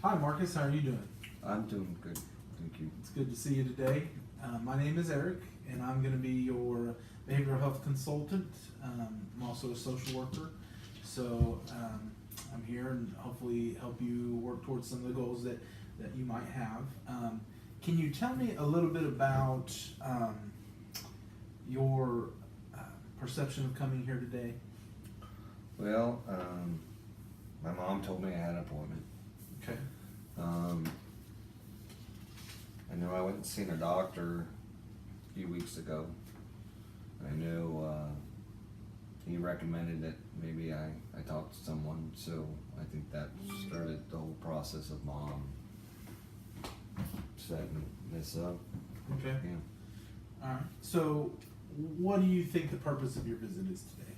Hi Marcus, how are you doing? I'm doing good, thank you. It's good to see you today. My name is Eric, and I'm going to be your behavioral health consultant. I'm also a social worker, so I'm here and hopefully help you work towards some of the goals that you might have. Can you tell me a little bit about your perception of coming here today? Well, my mom told me I had an appointment. Okay. I know I went and seen a doctor a few weeks ago. I know he recommended that maybe I talk to someone, so I think that started the whole process of mom setting this up. Okay. Yeah. All right. So, what do you think the purpose of your visit is today?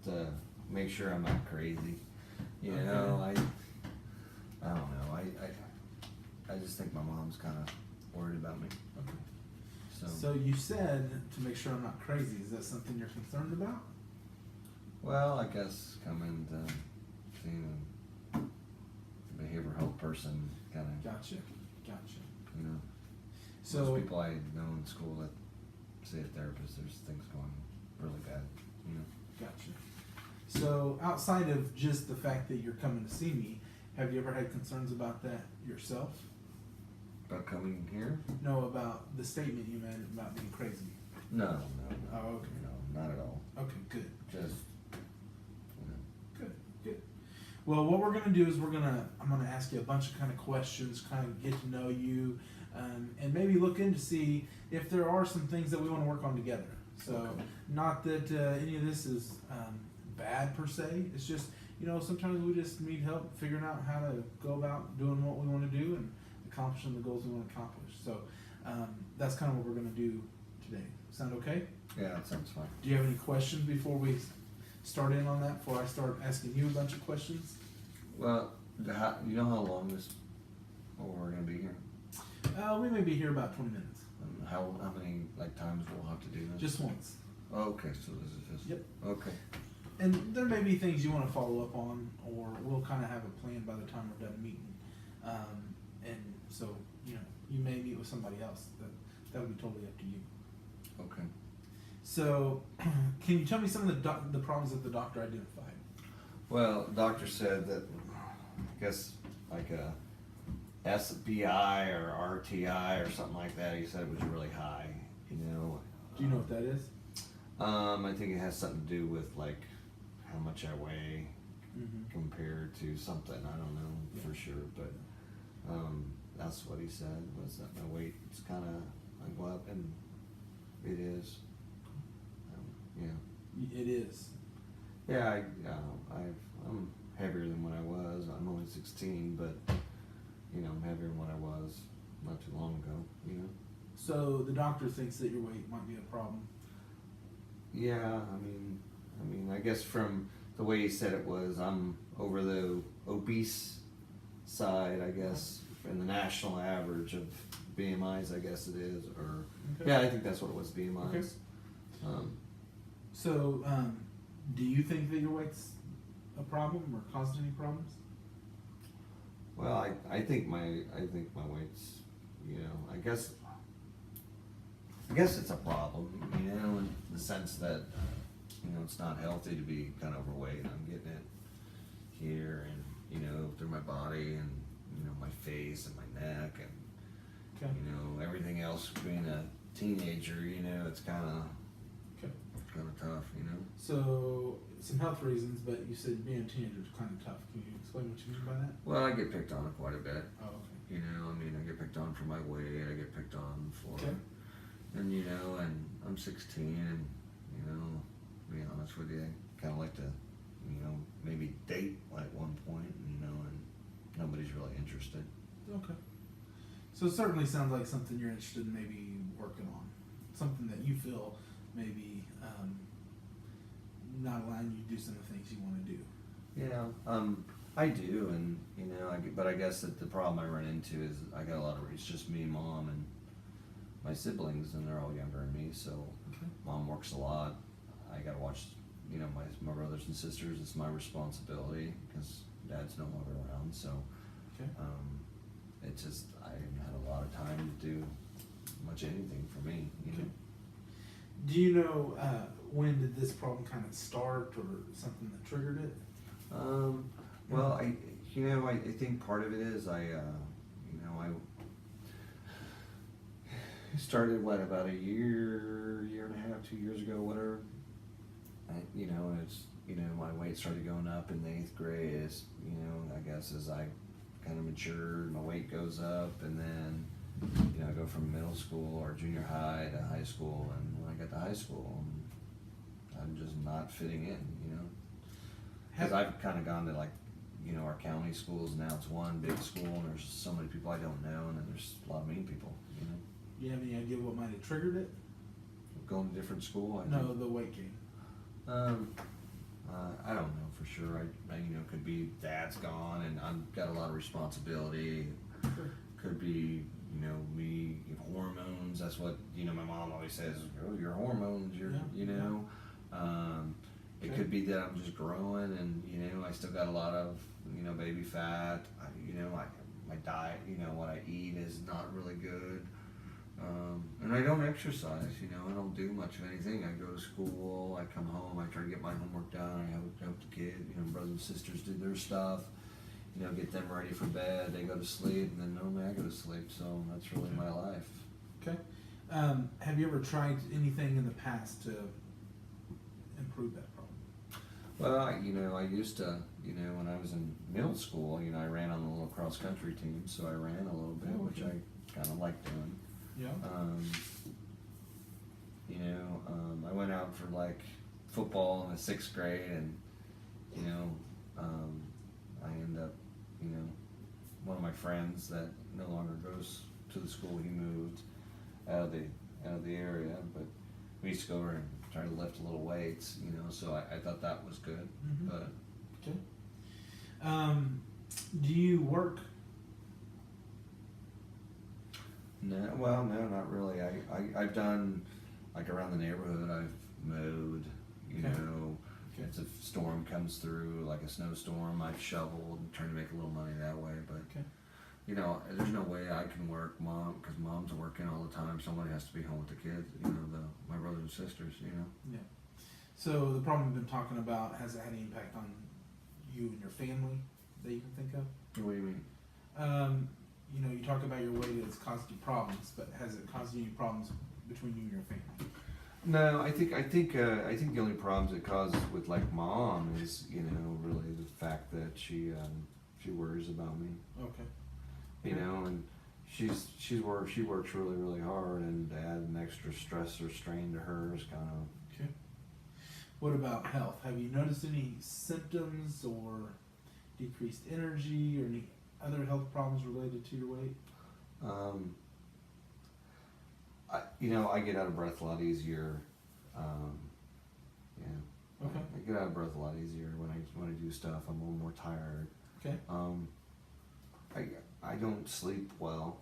To make sure I'm not crazy. You Okay. know, I don't know. I just think my mom's kind of worried about me. Okay. So, So you said to make sure I'm not crazy. Is that something you're concerned about? well, I guess coming to seeing a behavioral health person kind of, Gotcha. you know, So most people I know in school that see a therapist, there's things going really bad, you know. gotcha. So outside of just the fact that you're coming to see me, have you ever had concerns about that yourself? About coming here? No, about the statement you made about being crazy. No. Oh, okay. No, not at all. Okay, good. Just, Good. Well, what we're gonna do is I'm gonna ask you a bunch of kind of questions, kind of get to know you, and maybe look in to see if there are some things that we want to work on together. So, Okay. not that any of this is bad per se. It's just, sometimes we just need help figuring out how to go about doing what we want to do and accomplishing the goals we want to accomplish. So, that's kind of what we're gonna do today. Sound okay? yeah, that sounds fine. Do you have any questions before we start in on that, before I start asking you a bunch of questions? Well, you know how long we're gonna be here? We may be here about 20 minutes. How many times we'll have to do this? Just once. Oh, okay, so this is just. Yep. Okay. And there may be things you want to follow up on, or we'll kind of have a plan by the time we're done meeting. And so, you may meet with somebody else. That would be totally up to you. Okay. So, can you tell me some of the problems that the doctor identified? Well, the doctor said that, I guess, like a SBI or RTI or something like that. He said it was really high. Do you know what that is? I think it has something to do with how much I weigh Mm-hmm. compared to something. I don't know Yeah. for sure, but that's what he said, was that my weight is kind of I go up, and it is. Yeah. It is. Yeah, I'm heavier than what I was. I'm only 16, but I'm heavier than what I was not too long ago. So the doctor thinks that your weight might be a problem. Yeah, I guess from the way he said it was, I'm over the obese side, I guess, in the national average of BMIs, I guess it is, or Okay. yeah, I think that's what it was, BMIs. Okay. So, do you think that your weight's a problem or caused any problems? Well, I think my weight's, I guess it's a problem, in the sense that, it's not healthy to be kind of overweight. I'm getting it here and, through my body and, my face and my neck and, Okay. everything else. Being a teenager, it's kind of Okay. tough, So, some health reasons, but you said being a teenager is kind of tough. Can you explain what you mean by that? Well, I get picked on quite a bit. Oh, okay. I get picked on for my weight. I get picked on for, Okay. and and I'm 16, and to be honest with you, I kind of like to, maybe date at one point, and nobody's really interested. Okay. So it certainly sounds like something you're interested in maybe working on. Something that you feel maybe not allowing you to do some of the things you want to do. I do, and but I guess that the problem I run into is I got it's just me, mom, and my siblings, and they're all younger than me. So Okay. mom works a lot. I gotta watch, my brothers and sisters. It's my responsibility because Dad's no longer around, so Okay. it just, I haven't had a lot of time to do much anything for me, you Okay. know. Do you know when did this problem kind of start, or something that triggered it? Well, I think part of it is I started about a year and a half, 2 years ago, whatever. My weight started going up in the 8th grade. I guess as I kind of matured, my weight goes up, and then I go from middle school or junior high to high school, and when I got to high school, I'm just not fitting in, because I've kind of gone to our county schools. Now it's one big school, and there's so many people I don't know, and then there's a lot of mean people. Do you have any idea what might have triggered it? Going to different school. No, the weight gain. I don't know for sure. I could be Dad's gone, and I've got a lot of responsibility. Sure. Could be me, hormones. That's what my mom always says. Oh, your hormones. It Okay. could be that I'm just growing, and I still got a lot of baby fat. My diet, what I eat is not really good. And I don't exercise, I don't do much of anything. I go to school, I come home, I try to get my homework done, I help the kid, brothers and sisters do their stuff, get them ready for bed, they go to sleep, and then normally I go to sleep, so that's really my life. Okay. Have you ever tried anything in the past to improve that problem? Well, I used to, when I was in middle school, I ran on the little cross country team, so I ran a little bit, Oh, which okay. I kind of liked doing. Yeah. I went out for football in the 6th grade, and I ended up, one of my friends that no longer goes to the school, he moved out of the area, but we used to go over and try to lift a little weights, so I thought that was good. Mhm. But Okay. Do you work? no, not really. I've done around the neighborhood. I've mowed. Okay. If a storm comes through, like a snowstorm, I've shoveled and trying to make a little money that way. But Okay. there's no way I can work, because mom's working all the time. Somebody has to be home with the kids. My brothers and sisters. Yeah. So the problem we've been talking about, has it had any impact on you and your family that you can think of? What do you mean? You talk about your weight has caused you problems, but has it caused you any problems between you and your family? No, I think the only problems it causes with Mom is really the fact that she worries about me. Okay. And she works really, really hard, and to add an extra stress or strain to her is kind of. Okay. What about health? Have you noticed any symptoms or decreased energy or any other health problems related to your weight? I get out of breath a lot easier. Okay. I get out of breath a lot easier when I do stuff. I'm a little more tired. Okay. I don't sleep well,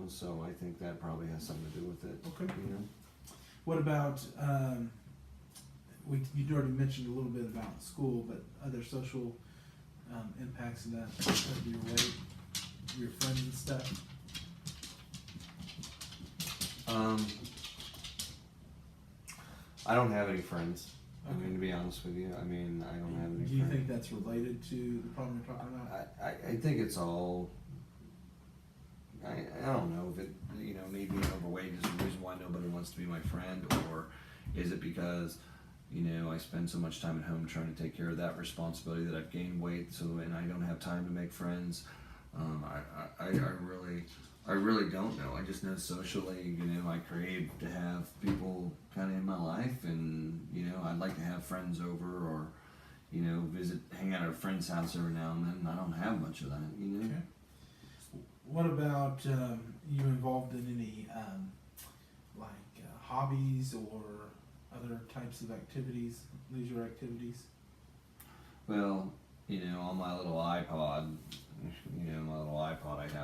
so I think that probably has something to do with it. Okay. What about, you'd already mentioned a little bit about school, but other social impacts of that, of your weight, your friends and stuff? I don't have any friends. Okay. To be honest with you, I don't have any Do you friends. think that's related to the problem you're talking about? I think it's all. I don't know if it me being overweight is the reason why nobody wants to be my friend, or is it because I spend so much time at home trying to take care of that responsibility that I've gained weight, and I don't have time to make friends. I really don't know. I just know socially, I crave to have people kind of in my life, and I'd like to have friends over, or hang out at a friend's house every now and then. I don't have much of that, Okay. What about you involved in any hobbies or other types of activities, leisure activities? Well, on my little iPod,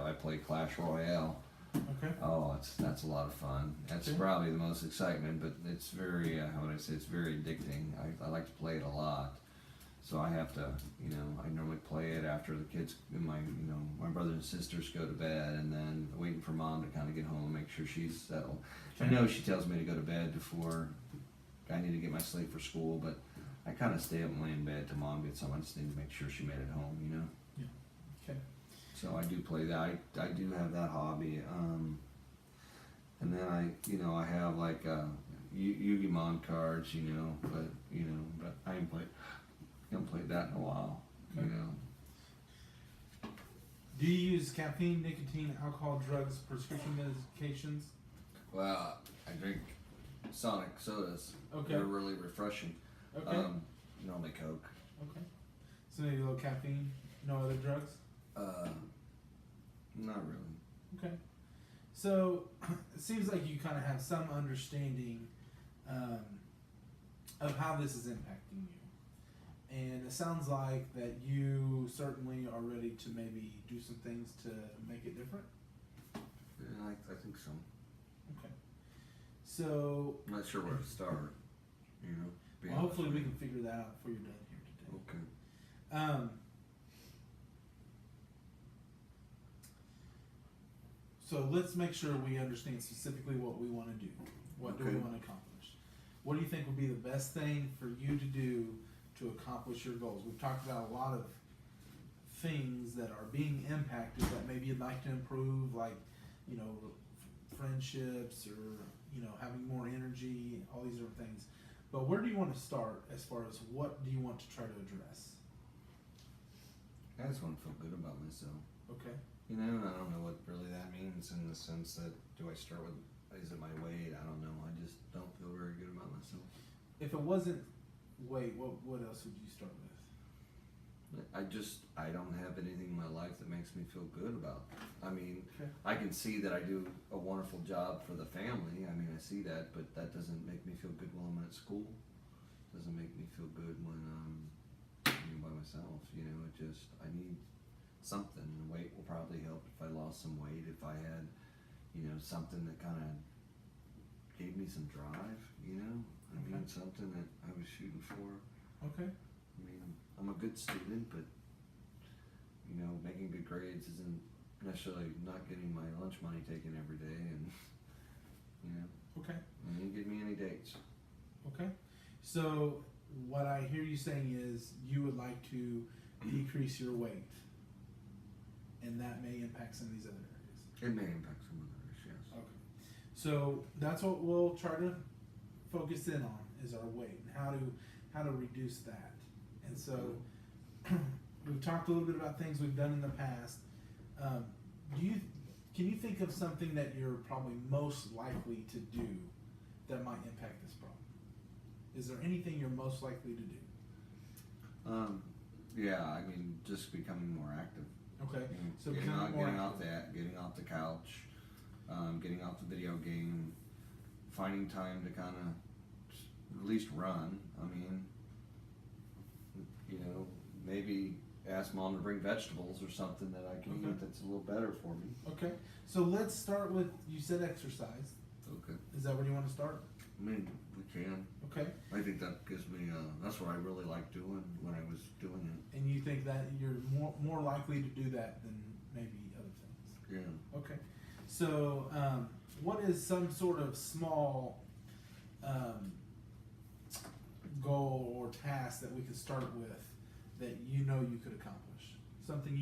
I play Clash Royale. Okay. Oh, that's a lot of fun. That's Okay. probably the most excitement, but it's very, it's very addicting. I like to play it a lot. So I have to, I normally play it after the kids, my brothers and sisters go to bed, and then waiting for mom to kind of get home and make sure she's settled. I know she tells me to go to bed before I need to get my sleep for school, but I kind of stay up and lay in bed till mom gets home. I just need to make sure she made it home, Yeah. Okay. So I do play that. I do have that hobby. And then I have like Yu-Gi-Oh cards, but I haven't played that in a while, Okay. Do you use caffeine, nicotine, alcohol, drugs, prescription medications? Well, I drink Sonic sodas. Okay. They're really refreshing. Okay. Normally Coke. Okay. So maybe a little caffeine, no other drugs? Not really. Okay. So it seems like you kind of have some understanding of how this is impacting you. And it sounds like that you certainly are ready to maybe do some things to make it different. Yeah, I think so. Okay. So I'm not sure where to start, well, hopefully we can figure that out before you're done here today. Okay. So let's make sure we understand specifically what we want to do. What do we Okay. want to accomplish? What do you think would be the best thing for you to do to accomplish your goals? We've talked about a lot of things that are being impacted that maybe you'd like to improve, like, friendships or, having more energy, all these different things. But where do you want to start as far as what do you want to try to address? I just want to feel good about myself. Okay. And I don't know what really that means in the sense that do I start with, is it my weight? I don't know. I just don't feel very good about myself. If it wasn't weight, what else would you start with? I don't have anything in my life that makes me feel good about. Okay. I can see that I do a wonderful job for the family. I see that, but that doesn't make me feel good when I'm at school. Doesn't make me feel good when I'm by myself. I need something. And weight will probably help if I lost some weight. If I had, something that kind of gave me some drive. Okay. Something that I was shooting for. Okay. I'm a good student, but making good grades isn't necessarily not getting my lunch money taken every day, and Okay. you didn't give me any dates. Okay. So what I hear you saying is you would like to decrease your weight, and that may impact some of these other areas. It may impact some others, yes. Okay. So that's what we'll try to focus in on is our weight and how to reduce that. And so we've talked a little bit about things we've done in the past. Can you think of something that you're probably most likely to do that might impact this problem? Is there anything you're most likely to do? Yeah, just becoming more active. Okay. So getting becoming more off active. getting off the couch, getting off the video game, finding time to kind of at least run. Maybe ask mom to bring vegetables or something that I can Okay. eat that's a little better for me. Okay. So let's start with, you said exercise. Okay. Is that where you want to start? We can. Okay. I think that gives me, that's what I really like doing when I was doing it. And you think that you're more likely to do that than maybe other things? Yeah. Okay. So, what is some sort of small goal or task that we could start with that you could accomplish? Something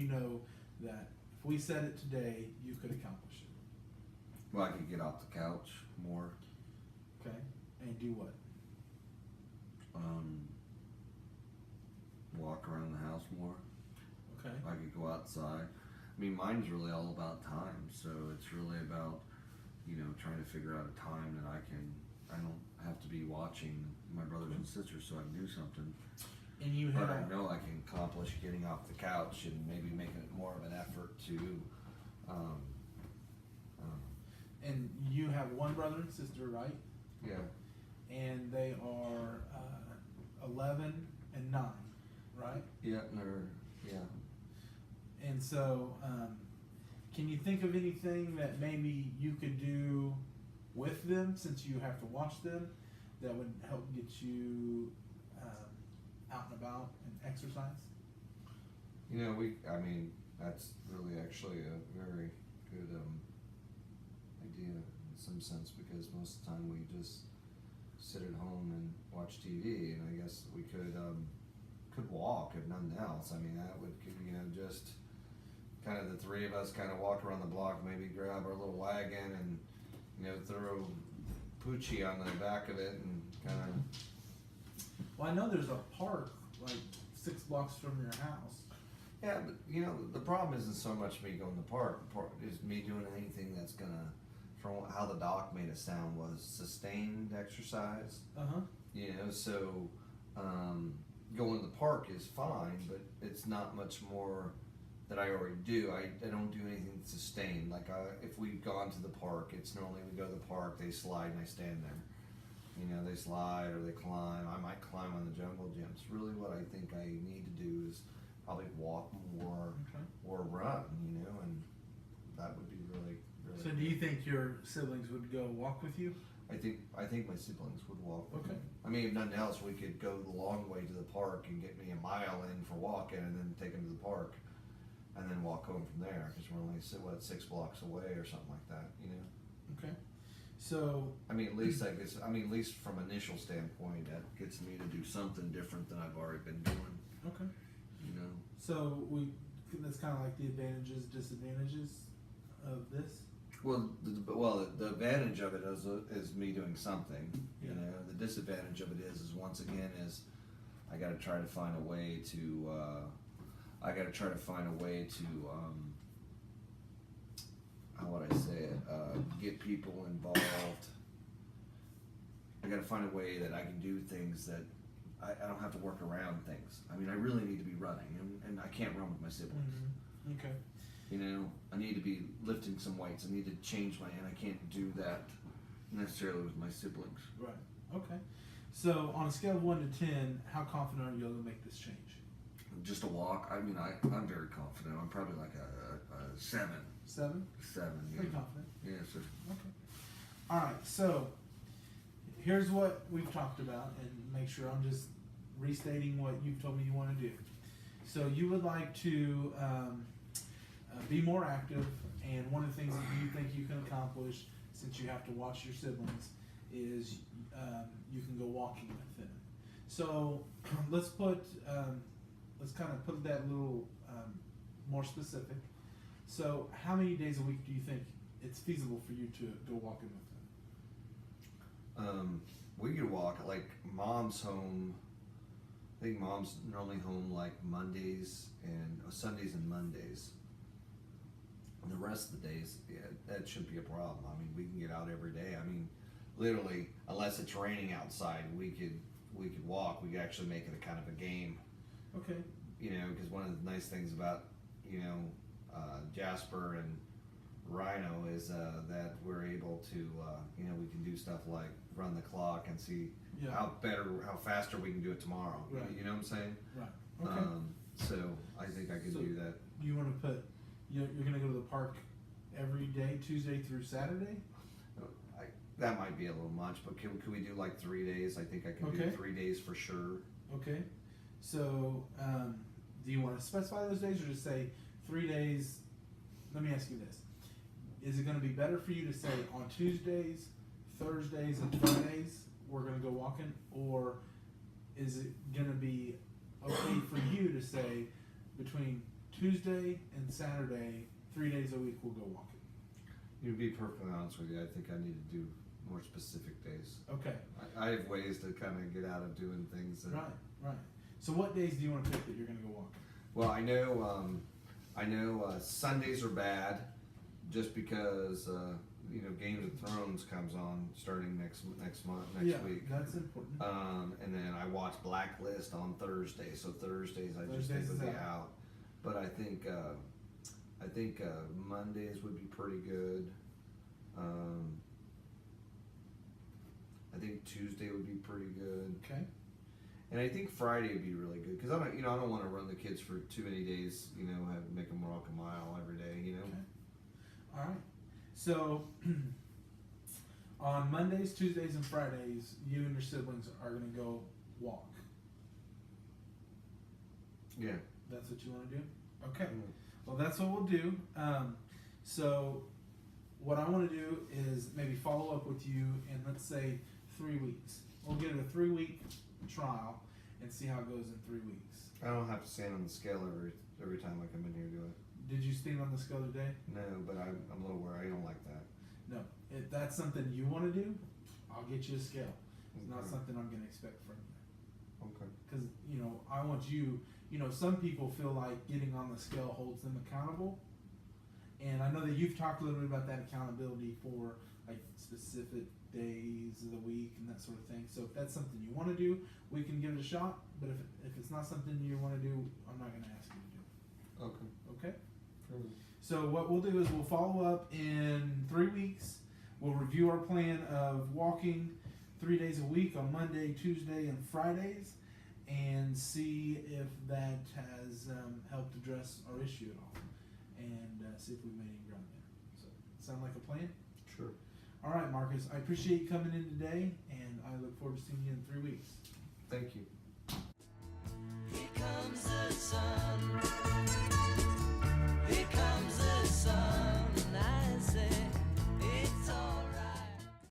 that if we said it today, you could accomplish it. Well, I could get off the couch more. Okay. And do what? Walk around the house more. Okay. I could go outside. Mine's really all about time, so it's really about, trying to figure out a time that I don't have to be watching my brothers and sisters so I can do something. And you But have I know I can accomplish getting off the couch and maybe making it more of an effort to, and you have one brother and sister, right? yeah. And they are 11 and 9, right? Yeah, yeah. And so, can you think of anything that maybe you could do with them, since you have to watch them, that would help get you out and about and exercise? You know, I mean, that's really actually a very good idea in some sense, because most of the time we just sit at home and watch TV, and I guess we could walk if nothing else. I mean, that would, you know, just kind of the three of us kind of walk around the block, maybe grab our little wagon and, you know, throw Poochie on the back of it and kind of. Well, I know there's a park like 6 blocks from your house. Yeah, but you know, the problem isn't so much me going to the park. The part is me doing anything that's gonna, from how the doc made it sound, was sustained exercise. You know, so going to the park is fine, but it's not much more that I already do. I don't do anything sustained. Like if we've gone to the park, it's normally we go to the park, they slide and I stand there. You know, they slide or they climb. I might climb on the jungle gyms. Really what I think I need to do is probably walk more or run, you know, and that would be really, really So do you think your siblings would go walk with you? I think my siblings would walk with Okay. me. I mean, if nothing else, we could go the long way to the park and get me a mile in for walking and then take them to the park and then walk home from there, because we're only 6 blocks away or something like that, you know. Okay. So I mean, at least I guess. I mean, at least from initial standpoint, that gets me to do something different than I've already been doing. okay. You know. So that's kind of like the advantages, disadvantages of this. Well, the advantage of it is me doing something. You Yeah. know, the disadvantage of it is once again is I got to try to find a way to. How would I say it? Get people involved. I got to find a way that I can do things that I don't have to work around things. I mean, I really need to be running, and I can't run with my siblings. Mm-hmm. Okay. You know, I need to be lifting some weights. I need to change and I can't do that necessarily with my siblings. Right. Okay. So on a scale of 1 to 10, how confident are you able to make this change? Just a walk. I mean, I'm very confident. I'm probably like a 7. 7? 7. Yeah. Pretty confident. Yeah, sir. Okay. All right. So here's what we've talked about, and make sure I'm just restating what you've told me you want to do. So you would like to be more active, and one of the things that you think you can accomplish, since you have to watch your siblings, is you can go walking with them. So let's kind of put that a little more specific. So how many days a week do you think it's feasible for you to go walking with them? We could walk, like mom's home. I think mom's normally home like Mondays and Sundays and Mondays. And the rest of the days, yeah, that shouldn't be a problem. I mean, we can get out every day. I mean, literally, unless it's raining outside, we could walk. We could actually make it a kind of a game. Okay. You know, because one of the nice things about, you know, Jasper and Rhino is that we're able to, you know, we can do stuff like run the clock and see how faster we can do it tomorrow. Right. You know what I'm saying? Right. Okay. So I think I could do that. You want to put, you're going to go to the park every day, Tuesday through Saturday? That might be a little much, but could we do like 3 days? I think I can do 3 days for sure. Okay. So, do you want to specify those days or just say 3 days? Let me ask you this. Is it going to be better for you to say on Tuesdays, Thursdays, and Fridays we're going to go walking? Or is it going to be okay for you to say between Tuesday and Saturday, 3 days a week we'll go walking? To be perfectly honest with you, I think I need to do more specific days. Okay. I have ways to kind of get out of doing things. Right. So what days do you want to pick that you're going to go walking? Well, I know Sundays are bad, just because you know, Game of Thrones comes on starting next week. That's important. And then I watch Blacklist on Thursday, so Thursdays I just think would be out. But I think Mondays would be pretty good. I think Tuesday would be pretty good. Okay. And I think Friday would be really good, because I don't want to run the kids for too many days. You know, make them walk a mile every day. You know. Okay. All right. So on Mondays, Tuesdays, and Fridays, you and your siblings are going to go walk. Yeah. That's what you want to do? Okay. Mm. Well, that's what we'll do. So what I want to do is maybe follow up with you in, let's say, 3 weeks. We'll get a 3-week trial and see how it goes in 3 weeks. I don't have to stand on the scale every time I come in here, do I? Did you stand on the scale today? No, but I'm a little worried. I don't like that. No. If that's something you want to do, I'll get you a scale. It's not Okay. something I'm going to expect from you. Okay. Because, I want you, some people feel like getting on the scale holds them accountable. And I know that you've talked a little bit about that accountability for like specific days of the week and that sort of thing. So if that's something you want to do, we can give it a shot. But if it's not something you want to do, I'm not going to ask you to do it. Okay. Okay? Sure. So what we'll do is we'll follow up in 3 weeks. We'll review our plan of walking 3 days a week on Monday, Tuesday, and Fridays, and see if that has helped address our issue at all, and see if we've made any ground there. So, sound like a plan? Sure. All right, Marcus. I appreciate you coming in today, and I look forward to seeing you in 3 weeks. Thank you. Here comes the sun.